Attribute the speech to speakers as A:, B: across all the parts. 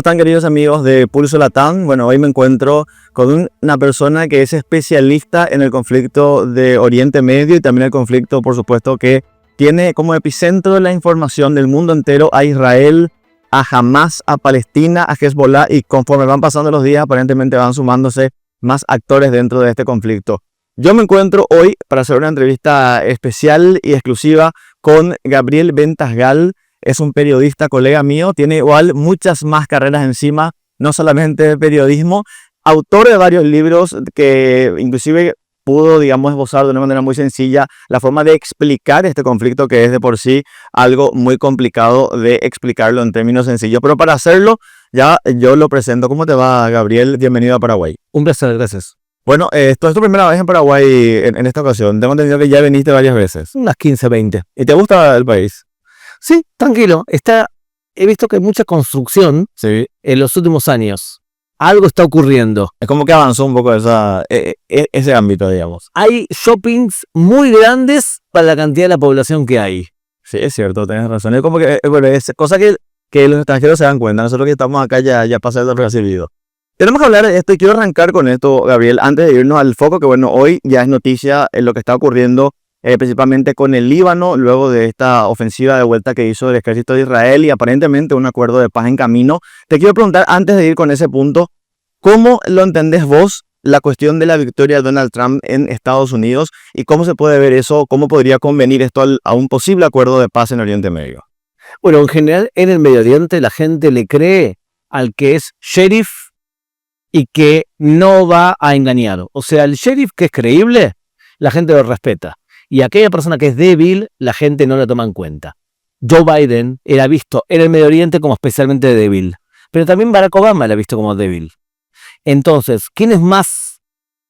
A: ¿Cómo están, queridos amigos de Pulso Latam? Bueno, hoy me encuentro con una persona que es especialista en el conflicto de Oriente Medio y también el conflicto, por supuesto, que tiene como epicentro de la información del mundo entero a Israel, a Hamas, a Palestina, a Hezbollah, y conforme van pasando los días aparentemente van sumándose más actores dentro de este conflicto. Yo me encuentro hoy para hacer una entrevista especial y exclusiva con Gabriel Ventasgal. Es un periodista, colega mío, tiene igual muchas más carreras encima, no solamente de periodismo, autor de varios libros que inclusive pudo, digamos, esbozar de una manera muy sencilla la forma de explicar este conflicto, que es de por sí algo muy complicado de explicarlo en términos sencillos. Pero para hacerlo, ya yo lo presento. ¿Cómo te va, Gabriel? Bienvenido a Paraguay.
B: Un placer, gracias.
A: Bueno, esto es tu primera vez en Paraguay en esta ocasión. Tengo entendido que ya viniste varias veces.
B: Unas 15, 20.
A: ¿Y te gusta el país?
B: Sí, tranquilo. He visto que hay mucha construcción
A: Sí.
B: en los últimos años. Algo está ocurriendo.
A: Es como que avanzó un poco ese ámbito, digamos.
B: Hay shoppings muy grandes para la cantidad de la población que hay.
A: Sí, es cierto, tienes razón. Es como que, bueno, es cosa que los extranjeros se dan cuenta. Nosotros que estamos acá ya pasa desapercibido. Tenemos que hablar de esto y quiero arrancar con esto, Gabriel, antes de irnos al foco, que bueno, hoy ya es noticia en lo que está ocurriendo principalmente con el Líbano, luego de esta ofensiva de vuelta que hizo el ejército de Israel y aparentemente un acuerdo de paz en camino. Te quiero preguntar, antes de ir con ese punto, ¿cómo lo entendés vos, la cuestión de la victoria de Donald Trump en Estados Unidos, y cómo se puede ver eso, cómo podría convenir esto a un posible acuerdo de paz en Oriente Medio?
B: Bueno, en general, en el Medio Oriente la gente le cree al que es sheriff y que no va a engañar. O sea, el sheriff que es creíble, la gente lo respeta. Y aquella persona que es débil, la gente no la toma en cuenta. Joe Biden era visto en el Medio Oriente como especialmente débil, pero también Barack Obama era visto como débil. Entonces, ¿quién es más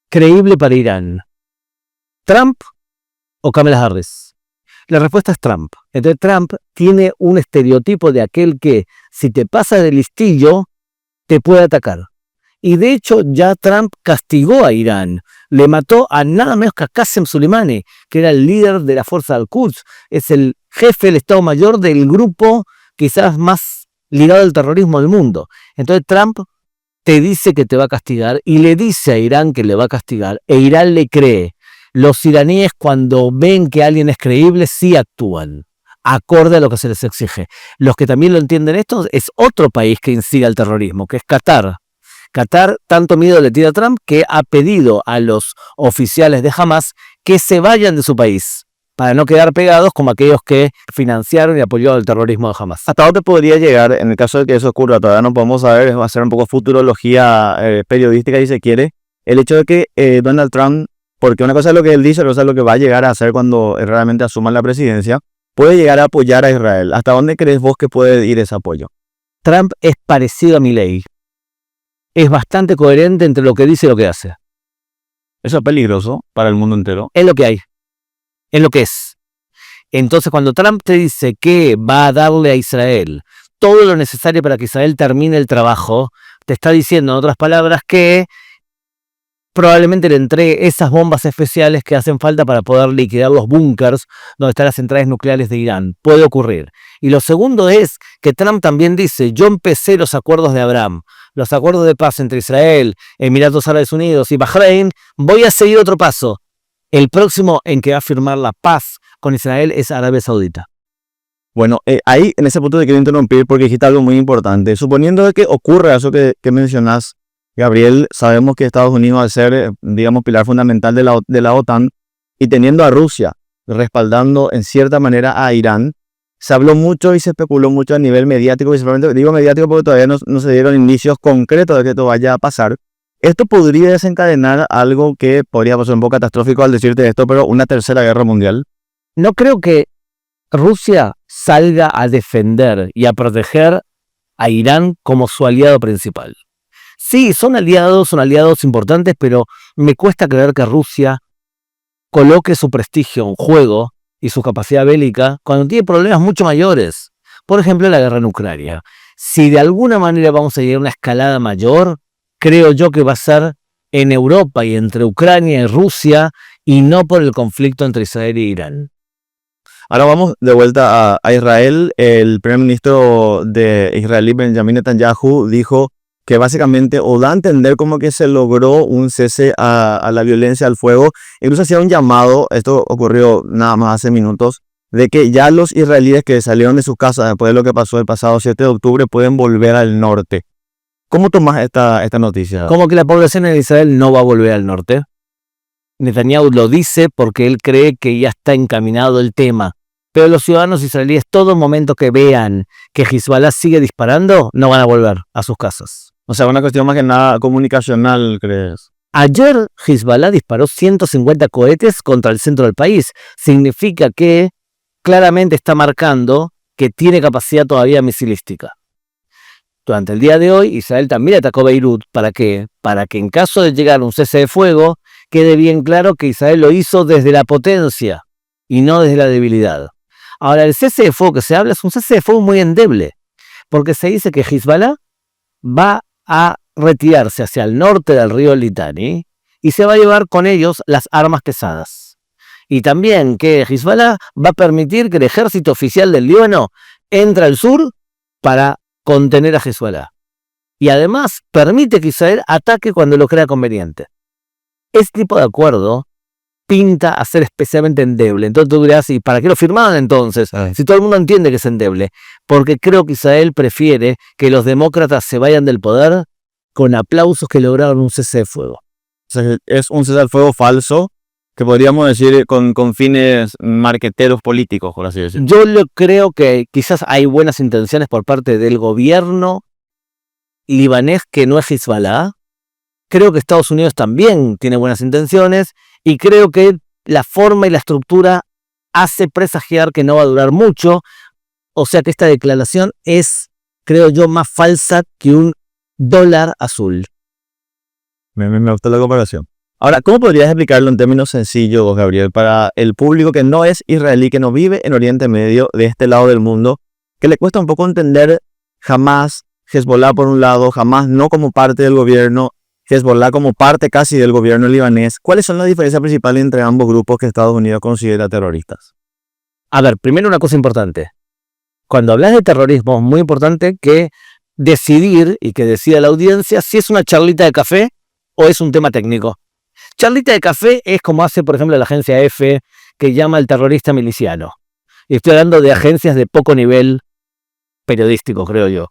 B: creíble para Irán? ¿Trump o Kamala Harris? La respuesta es Trump. Entonces Trump tiene un estereotipo de aquel que, si te pasa de listillo, te puede atacar. Y de hecho ya Trump castigó a Irán. Le mató a nada menos que a Qasem Soleimani, que era el líder de la fuerza Al-Quds. Es el jefe del Estado Mayor del grupo quizás más ligado al terrorismo del mundo. Entonces Trump te dice que te va a castigar y le dice a Irán que le va a castigar. E Irán le cree. Los iraníes, cuando ven que alguien es creíble, sí actúan acorde a lo que se les exige. Los que también lo entienden esto es otro país que incita al terrorismo, que es Qatar. Qatar tanto miedo le tira a Trump que ha pedido a los oficiales de Hamas que se vayan de su país para no quedar pegados como aquellos que financiaron y apoyaron el terrorismo de Hamas.
A: ¿Hasta dónde podría llegar en el caso de que eso ocurra? Todavía no podemos saber, va a ser un poco futurología periodística si se quiere. El hecho de que Donald Trump, porque una cosa es lo que él dice, otra cosa es lo que va a llegar a hacer cuando realmente asuma la presidencia, puede llegar a apoyar a Israel. ¿Hasta dónde crees vos que puede ir ese apoyo?
B: Trump es parecido a Milei. Es bastante coherente entre lo que dice y lo que hace.
A: Eso es peligroso para el mundo entero.
B: Es lo que hay. Es lo que es. Entonces, cuando Trump te dice que va a darle a Israel todo lo necesario para que Israel termine el trabajo, te está diciendo, en otras palabras, que probablemente le entregue esas bombas especiales que hacen falta para poder liquidar los búnkers donde están las centrales nucleares de Irán. Puede ocurrir. Y lo segundo es que Trump también dice, yo empecé los acuerdos de Abraham, los acuerdos de paz entre Israel, Emiratos Árabes Unidos y Bahrein, voy a seguir otro paso. El próximo en que va a firmar la paz con Israel es Arabia Saudita.
A: Bueno, ahí en ese punto te quiero interrumpir porque dijiste algo muy importante. Suponiendo que ocurra eso que mencionás, Gabriel, sabemos que Estados Unidos, al ser, digamos, pilar fundamental de la OTAN, y teniendo a Rusia respaldando en cierta manera a Irán, se habló mucho y se especuló mucho a nivel mediático, principalmente digo mediático porque todavía no se dieron indicios concretos de que esto vaya a pasar. Esto podría desencadenar algo que podría pasar un poco catastrófico al decirte esto, pero una tercera guerra mundial.
B: No creo que Rusia salga a defender y a proteger a Irán como su aliado principal. Sí, son aliados importantes, pero me cuesta creer que Rusia coloque su prestigio en juego y su capacidad bélica cuando tiene problemas mucho mayores. Por ejemplo, la guerra en Ucrania. Si de alguna manera vamos a llegar a una escalada mayor, creo yo que va a ser en Europa y entre Ucrania y Rusia y no por el conflicto entre Israel e Irán.
A: Ahora vamos de vuelta a Israel. El primer ministro de Israel, Benjamin Netanyahu, dijo que básicamente o da a entender como que se logró un cese a la violencia, al fuego. Incluso hacía un llamado, esto ocurrió nada más hace minutos, de que ya los israelíes que salieron de sus casas después de lo que pasó el pasado 7 de octubre pueden volver al norte. ¿Cómo tomas esta noticia?
B: Como que la población en Israel no va a volver al norte. Netanyahu lo dice porque él cree que ya está encaminado el tema. Pero los ciudadanos israelíes, todo momento que vean que Hezbollah sigue disparando, no van a volver a sus casas.
A: O sea, una cuestión más que nada comunicacional, ¿crees?
B: Ayer Hezbollah disparó 150 cohetes contra el centro del país. Significa que claramente está marcando que tiene capacidad todavía misilística. Durante el día de hoy, Israel también atacó Beirut. ¿Para qué? Para que en caso de llegar a un cese de fuego, quede bien claro que Israel lo hizo desde la potencia y no desde la debilidad. Ahora, el cese de fuego que se habla es un cese de fuego muy endeble, porque se dice que Hezbollah va a retirarse hacia el norte del río Litani y se va a llevar con ellos las armas pesadas. Y también que Hezbollah va a permitir que el ejército oficial del Líbano entre al sur para contener a Hezbollah. Y además permite que Israel ataque cuando lo crea conveniente. Este tipo de acuerdo pinta a ser especialmente endeble. Entonces tú dirás, ¿y para qué lo firmaron entonces? Si todo el mundo entiende que es endeble. Porque creo que Israel prefiere que los demócratas se vayan del poder con aplausos que lograron un cese de fuego.
A: O sea, es un cese al fuego falso, que podríamos decir con fines marqueteros políticos, por así decirlo.
B: Yo creo que quizás hay buenas intenciones por parte del gobierno libanés que no es Hezbollah. Creo que Estados Unidos también tiene buenas intenciones y creo que la forma y la estructura hace presagiar que no va a durar mucho. O sea que esta declaración es, creo yo, más falsa que un dólar azul.
A: Me gustó la comparación. Ahora, ¿cómo podrías explicarlo en términos sencillos, Gabriel, para el público que no es israelí, que no vive en Oriente Medio, de este lado del mundo, que le cuesta un poco entender Hamas, Hezbollah por un lado, Hamas no como parte del gobierno, Hezbollah como parte casi del gobierno libanés? ¿Cuáles son las diferencias principales entre ambos grupos que Estados Unidos considera terroristas?
B: A ver, primero una cosa importante. Cuando hablas de terrorismo es muy importante que decidir y que decida la audiencia si es una charlita de café o es un tema técnico. Charlita de café es como hace, por ejemplo, la agencia EFE, que llama al terrorista miliciano. Y estoy hablando de agencias de poco nivel periodístico, creo yo.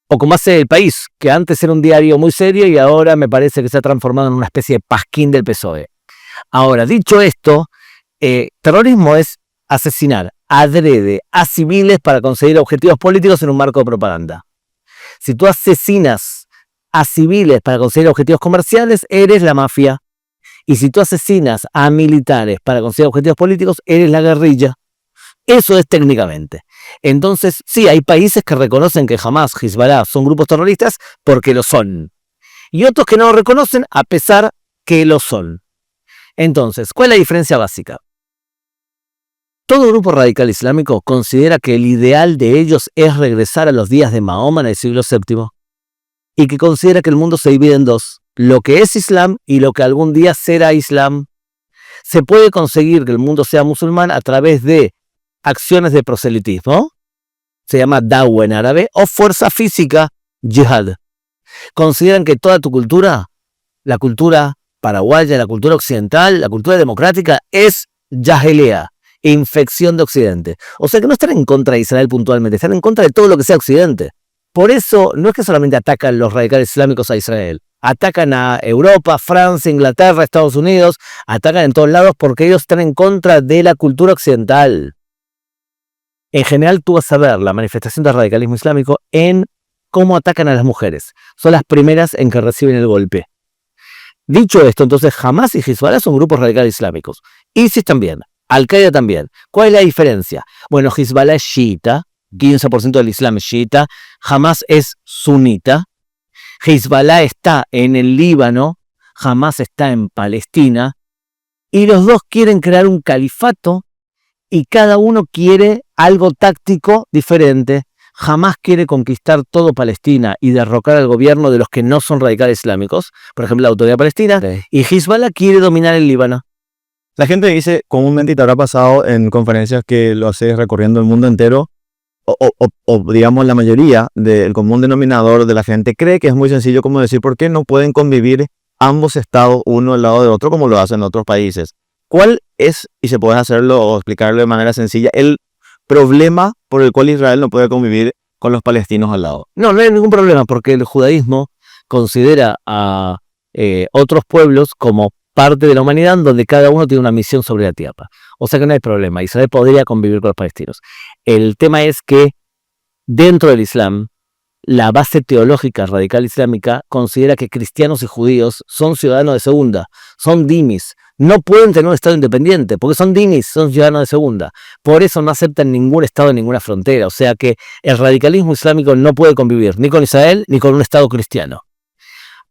B: O como hace El País, que antes era un diario muy serio y ahora me parece que se ha transformado en una especie de pasquín del PSOE. Ahora, dicho esto, terrorismo es asesinar adrede a civiles para conseguir objetivos políticos en un marco de propaganda. Si tú asesinas a civiles para conseguir objetivos comerciales, eres la mafia. Y si tú asesinas a militares para conseguir objetivos políticos, eres la guerrilla. Eso es técnicamente. Entonces, sí, hay países que reconocen que Hamas, Hezbollah son grupos terroristas porque lo son. Y otros que no lo reconocen a pesar que lo son. Entonces, ¿cuál es la diferencia básica? Todo grupo radical islámico considera que el ideal de ellos es regresar a los días de Mahoma en el siglo VII y que considera que el mundo se divide en dos, lo que es Islam y lo que algún día será Islam. Se puede conseguir que el mundo sea musulmán a través de acciones de proselitismo, se llama da'wa en árabe, o fuerza física, jihad. Consideran que toda tu cultura, la cultura paraguaya, la cultura occidental, la cultura democrática, es jahiliyah, infección de Occidente. O sea que no están en contra de Israel puntualmente, están en contra de todo lo que sea Occidente. Por eso no es que solamente atacan los radicales islámicos a Israel, atacan a Europa, Francia, Inglaterra, Estados Unidos, atacan en todos lados porque ellos están en contra de la cultura occidental. En general tú vas a ver la manifestación del radicalismo islámico en cómo atacan a las mujeres. Son las primeras en que reciben el golpe. Dicho esto, entonces Hamas y Hezbollah son grupos radicales islámicos. ISIS también, Al-Qaeda también. ¿Cuál es la diferencia? Bueno, Hezbollah es chiita, 15% del Islam es chiita, Hamas es sunita, Hezbollah está en el Líbano, Hamas está en Palestina, y los dos quieren crear un califato y cada uno quiere algo táctico diferente. Hamas quiere conquistar todo Palestina y derrocar al gobierno de los que no son radicales islámicos, por ejemplo la autoridad palestina, y Hezbollah quiere dominar el Líbano.
A: La gente dice comúnmente, y te habrá pasado en conferencias que lo haces recorriendo el mundo entero, o digamos la mayoría del común denominador de la gente cree que es muy sencillo como decir por qué no pueden convivir ambos estados uno al lado de otro como lo hacen otros países. ¿Cuál es, y se puede hacerlo o explicarlo de manera sencilla, el problema por el cual Israel no puede convivir con los palestinos al lado?
B: No, no hay ningún problema porque el judaísmo considera a otros pueblos como parte de la humanidad donde cada uno tiene una misión sobre la tierra. O sea que no hay problema. Israel podría convivir con los palestinos. El tema es que dentro del Islam, la base teológica radical islámica considera que cristianos y judíos son ciudadanos de segunda, son dhimis. No pueden tener un estado independiente porque son dhimis, son ciudadanos de segunda. Por eso no aceptan ningún estado en ninguna frontera. O sea que el radicalismo islámico no puede convivir ni con Israel ni con un estado cristiano.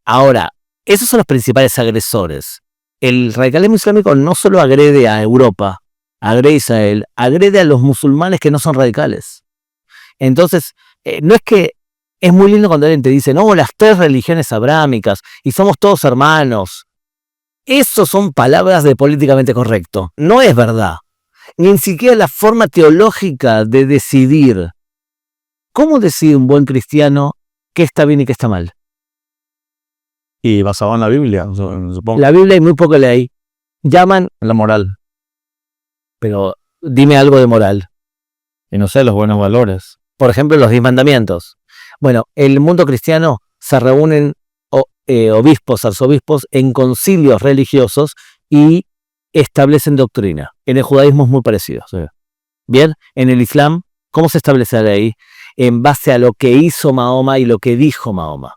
B: Ahora, esos son los principales agresores. El radicalismo islámico no solo agrede a Europa, agrede a Israel, agrede a los musulmanes que no son radicales. Entonces, no es que es muy lindo cuando alguien te dice, no, las 3 religiones abrámicas y somos todos hermanos. Eso son palabras de políticamente correcto. No es verdad. Ni siquiera la forma teológica de decidir. ¿Cómo decide un buen cristiano qué está bien y qué está mal?
A: Y basado en la Biblia, supongo.
B: La Biblia hay muy poca ley. Llaman
A: La moral.
B: pero dime algo de moral.
A: Y no sé, los buenos valores.
B: Por ejemplo, los 10 mandamientos. Bueno, en el mundo cristiano se reúnen obispos, arzobispos en concilios religiosos y establecen doctrina. En el judaísmo es muy parecido.
A: Sí.
B: Bien, en el Islam, ¿cómo se establece la ley? En base a lo que hizo Mahoma y lo que dijo Mahoma.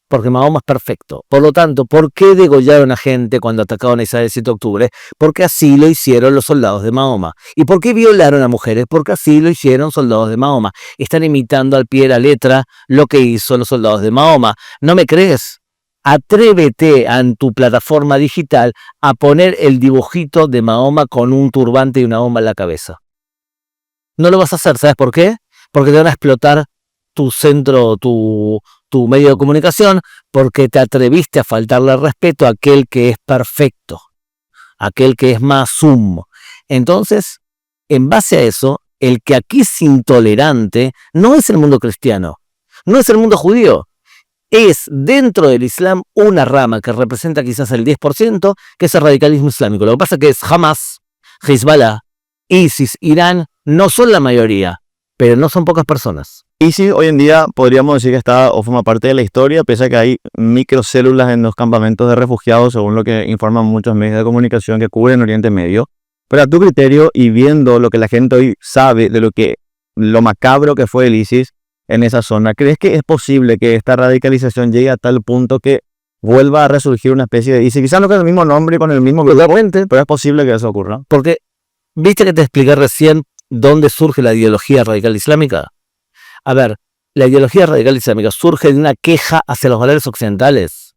B: Porque Mahoma es perfecto. Por lo tanto, ¿por qué degollaron a gente cuando atacaron a Israel el 7 de octubre? Porque así lo hicieron los soldados de Mahoma. ¿Y por qué violaron a mujeres? Porque así lo hicieron soldados de Mahoma. Están imitando al pie de la letra lo que hizo los soldados de Mahoma. ¿No me crees? Atrévete en tu plataforma digital a poner el dibujito de Mahoma con un turbante y una bomba en la cabeza. No lo vas a hacer, ¿sabes por qué? Porque te van a explotar tu centro, tu medio de comunicación, porque te atreviste a faltarle al respeto a aquel que es perfecto, aquel que es masum. Entonces, en base a eso, el que aquí es intolerante no es el mundo cristiano, no es el mundo judío, es dentro del Islam una rama que representa quizás el 10%, que es el radicalismo islámico. Lo que pasa es que es Hamas, Hezbollah, ISIS, Irán, no son la mayoría, pero no son pocas personas.
A: ISIS hoy en día podríamos decir que está o forma parte de la historia, pese a que hay microcélulas en los campamentos de refugiados, según lo que informan muchos medios de comunicación que cubren Oriente Medio. Pero a tu criterio, y viendo lo que la gente hoy sabe de lo macabro que fue el ISIS en esa zona, ¿crees que es posible que esta radicalización llegue a tal punto que vuelva a resurgir una especie de ISIS? Quizás no con el mismo nombre y con el mismo grupo, pero es posible que eso ocurra.
B: Porque, ¿viste que te expliqué recién dónde surge la ideología radical islámica? A ver, la ideología radical islámica surge de una queja hacia los valores occidentales.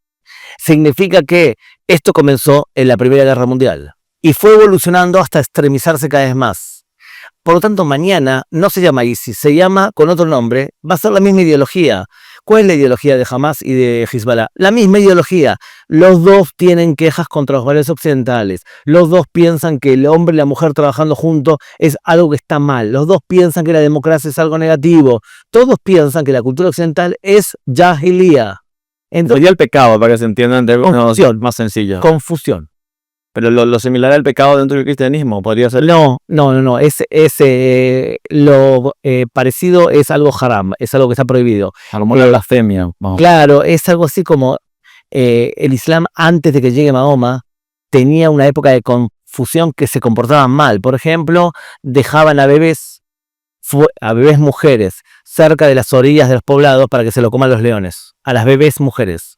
B: Significa que esto comenzó en la Primera Guerra Mundial y fue evolucionando hasta extremizarse cada vez más. Por lo tanto, mañana no se llama ISIS, se llama con otro nombre, va a ser la misma ideología. ¿Cuál es la ideología de Hamas y de Hezbollah? La misma ideología. Los dos tienen quejas contra los valores occidentales. Los dos piensan que el hombre y la mujer trabajando juntos es algo que está mal. Los dos piensan que la democracia es algo negativo. Todos piensan que la cultura occidental es Jahiliya.
A: Entonces, sería el pecado, para que se entiendan de confusión más sencillo.
B: Confusión.
A: Pero lo similar al pecado dentro del cristianismo podría ser.
B: No. Lo parecido es algo haram, es algo que está prohibido.
A: Como la blasfemia.
B: Claro, es algo así como el Islam antes de que llegue Mahoma tenía una época de confusión que se comportaban mal. Por ejemplo, dejaban a bebés mujeres cerca de las orillas de los poblados para que se lo coman los leones. A las bebés mujeres.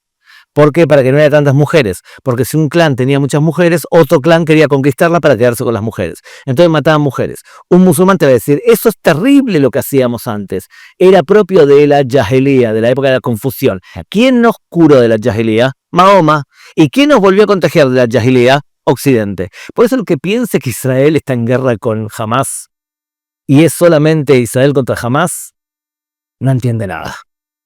B: ¿Por qué? Para que no haya tantas mujeres. Porque si un clan tenía muchas mujeres, otro clan quería conquistarla para quedarse con las mujeres. Entonces mataban mujeres. Un musulmán te va a decir, eso es terrible lo que hacíamos antes. Era propio de la Jahiliya, de la época de la confusión. ¿Quién nos curó de la Jahiliya? Mahoma. ¿Y quién nos volvió a contagiar de la Jahiliya? Occidente. Por eso el que piense que Israel está en guerra con Hamas y es solamente Israel contra Hamas, no entiende nada.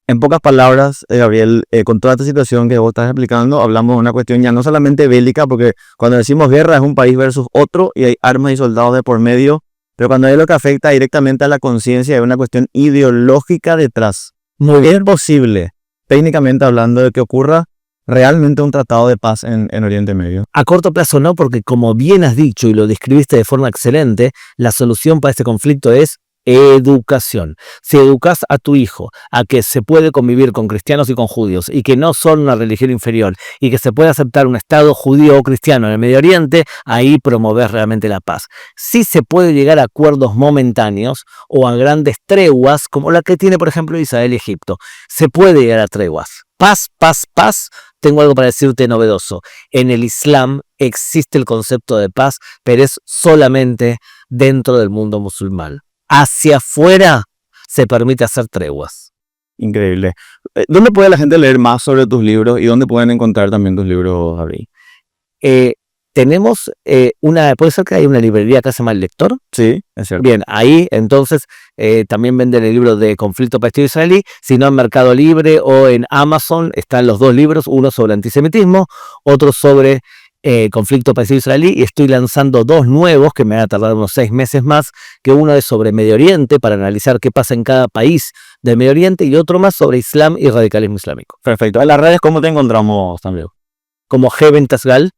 A: En pocas palabras, Gabriel, con toda esta situación que vos estás explicando, hablamos de una cuestión ya no solamente bélica, porque cuando decimos guerra es un país versus otro y hay armas y soldados de por medio, pero cuando hay lo que afecta directamente a la conciencia, hay una cuestión ideológica detrás. No es posible, técnicamente hablando, de que ocurra realmente un tratado de paz en Oriente Medio.
B: A corto plazo no, porque como bien has dicho y lo describiste de forma excelente, la solución para este conflicto es educación. Si educas a tu hijo a que se puede convivir con cristianos y con judíos y que no son una religión inferior y que se puede aceptar un estado judío o cristiano en el Medio Oriente, ahí promover realmente la paz. Sí se puede llegar a acuerdos momentáneos o a grandes treguas como la que tiene por ejemplo Israel y Egipto. Se puede llegar a treguas. Paz, paz, paz. Tengo algo para decirte novedoso. En el Islam existe el concepto de paz, pero es solamente dentro del mundo musulmán. Hacia afuera se permite hacer treguas.
A: Increíble. ¿Dónde puede la gente leer más sobre tus libros y dónde pueden encontrar también tus libros, Gabriel?
B: Tenemos puede ser que hay una librería que se llama El Lector.
A: Sí, es cierto.
B: Bien, ahí entonces también venden el libro de Conflicto Palestino-Israelí. Si no, en Mercado Libre o en Amazon están los dos libros, uno sobre antisemitismo, otro sobre Conflicto Palestino-Israelí, y estoy lanzando dos nuevos que me van a tardar unos 6 meses más, que uno es sobre Medio Oriente para analizar qué pasa en cada país del Medio Oriente y otro más sobre Islam y radicalismo islámico.
A: Perfecto. En las redes, ¿cómo te encontramos también?
B: Como G. Bentasgal,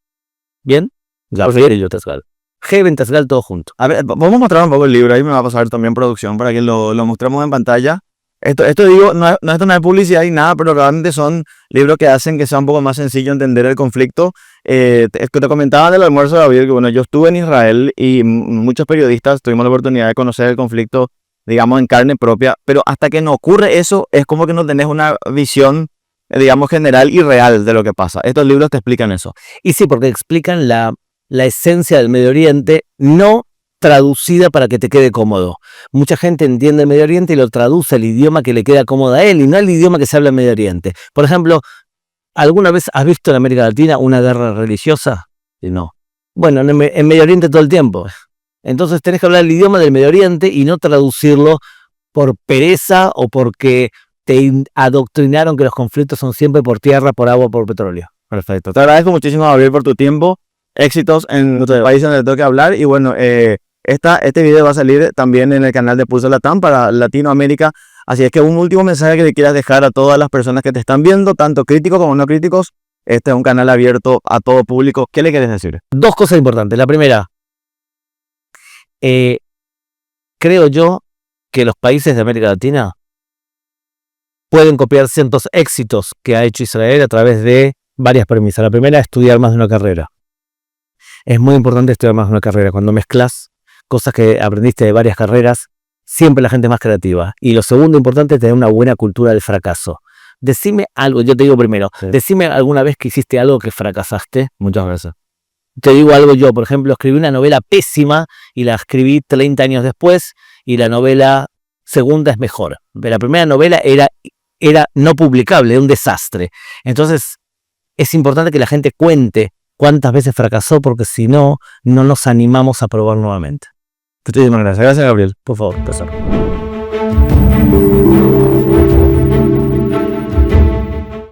B: ¿bien? Gabriel Tasgal. G. Bentasgal, todo junto.
A: A ver, vamos a mostrar un poco el libro, ahí me va a pasar también producción para que lo mostremos en pantalla. Esto digo, esto no es publicidad y nada, pero realmente son libros que hacen que sea un poco más sencillo entender el conflicto. Es que te comentaba del almuerzo, David, que bueno, yo estuve en Israel y muchos periodistas tuvimos la oportunidad de conocer el conflicto, digamos, en carne propia, pero hasta que no ocurre eso, es como que no tenés una visión, digamos, general y real de lo que pasa. Estos libros te explican eso.
B: Y sí, porque explican la esencia del Medio Oriente, no traducida para que te quede cómodo. Mucha gente entiende el Medio Oriente y lo traduce al idioma que le queda cómodo a él y no al idioma que se habla en Medio Oriente. Por ejemplo, ¿alguna vez has visto en América Latina una guerra religiosa? No. Bueno, en Medio Oriente todo el tiempo. Entonces tenés que hablar el idioma del Medio Oriente y no traducirlo por pereza o porque te adoctrinaron que los conflictos son siempre por tierra, por agua, por petróleo.
A: Perfecto. Te agradezco muchísimo, Gabriel, por tu tiempo. Éxitos en nuestro país donde te toque hablar. Y bueno, este video va a salir también en el canal de Pulso Latam para Latinoamérica. Así es que un último mensaje que le quieras dejar a todas las personas que te están viendo, tanto críticos como no críticos. Este es un canal abierto a todo público. ¿Qué le quieres decir?
B: Dos cosas importantes. La primera, creo yo que los países de América Latina pueden copiar ciertos éxitos que ha hecho Israel a través de varias premisas. La primera, estudiar más de una carrera. Es muy importante estudiar más de una carrera. Cuando mezclas cosas que aprendiste de varias carreras, siempre la gente es más creativa. Y lo segundo importante es tener una buena cultura del fracaso. Decime algo, yo te digo primero, sí. Decime alguna vez que hiciste algo que fracasaste.
A: Muchas veces.
B: Te digo algo yo, por ejemplo, escribí una novela pésima y la escribí 30 años después y la novela segunda es mejor. La primera novela era no publicable, era un desastre. Entonces, es importante que la gente cuente cuántas veces fracasó, porque si no, no nos animamos a probar nuevamente.
A: Muchísimas gracias. Gracias, Gabriel.
B: Por favor, empezar.